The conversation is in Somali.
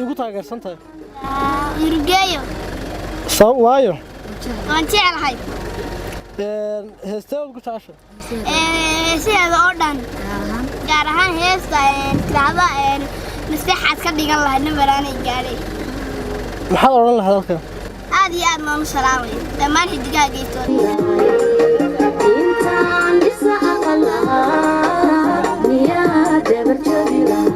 ugu taageersan tahay Urugeeyo sabab waayo waan jeclahay heestay ugu jeceshay sida oo dhan gaar ahaan heesta tirada maskaxaad ka dhigan lahayd nabaraanay gaaray maxaad oran lahayd halkan aad iyo aad maan u salaamay dhammaan xidigaageeto intaan isa aqal lahaa niyaa dabar joogi lahaa